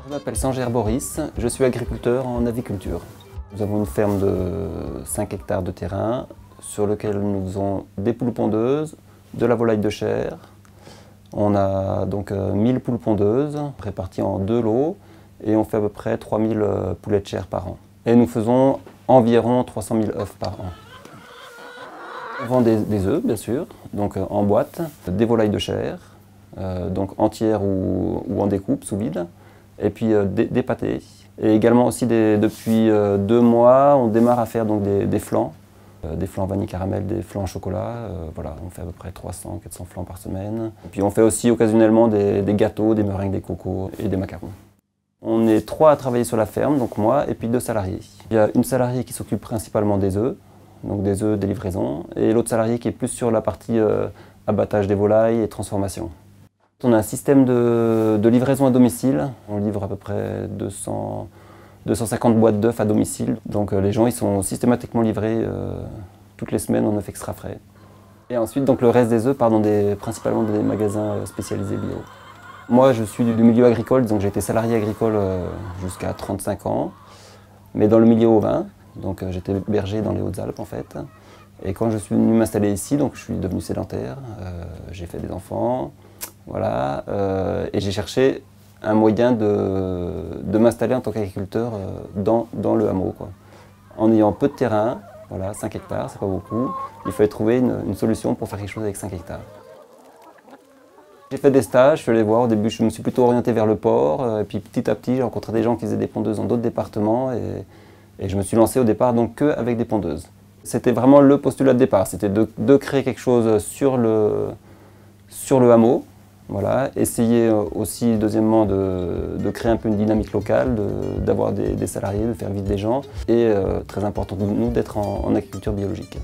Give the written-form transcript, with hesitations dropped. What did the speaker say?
Je m'appelle Sanger Boris, je suis agriculteur en aviculture. Nous avons une ferme de 5 hectares de terrain sur lequel nous faisons des poules pondeuses, de la volaille de chair. On a donc 1000 poules pondeuses réparties en 2 lots et on fait à peu près 3000 poulets de chair par an. Et nous faisons environ 300 000 œufs par an. On vend des œufs, bien sûr, donc en boîte, des volailles de chair, donc entières ou en découpe sous vide, et puis des pâtés. Et également aussi depuis 2 mois, on démarre à faire donc des flancs vanille caramel, des flancs au chocolat. Voilà, on fait à peu près 300-400 flancs par semaine. Et puis on fait aussi occasionnellement des gâteaux, des meringues, des cocos et des macarons. On est 3 à travailler sur la ferme, donc moi et puis 2 salariés. Il y a une salariée qui s'occupe principalement des œufs, donc des œufs, des livraisons, et l'autre salarié qui est plus sur la partie abattage des volailles et transformation. On a un système de livraison à domicile. On livre à peu près 250 boîtes d'œufs à domicile. Donc les gens ils sont systématiquement livrés toutes les semaines en œufs extra frais. Et ensuite donc, le reste des œufs part principalement dans des magasins spécialisés bio. Moi je suis du milieu agricole, donc j'ai été salarié agricole jusqu'à 35 ans, mais dans le milieu ovin. Donc j'étais berger dans les Hautes-Alpes en fait. Et quand je suis venu m'installer ici, donc je suis devenu sédentaire, j'ai fait des enfants, voilà, et j'ai cherché un moyen de m'installer en tant qu'agriculteur dans le hameau, quoi. En ayant peu de terrain, voilà, 5 hectares, c'est pas beaucoup, il fallait trouver une solution pour faire quelque chose avec 5 hectares. J'ai fait des stages, je suis allé voir, au début je me suis plutôt orienté vers le port, et puis petit à petit j'ai rencontré des gens qui faisaient des pondeuses dans d'autres départements, et je me suis lancé au départ donc qu'avec des pondeuses. C'était vraiment le postulat de départ, c'était de créer quelque chose sur le hameau. Voilà, essayer aussi deuxièmement de créer un peu une dynamique locale, d'avoir des salariés, de faire vivre des gens et très important pour nous d'être en agriculture biologique.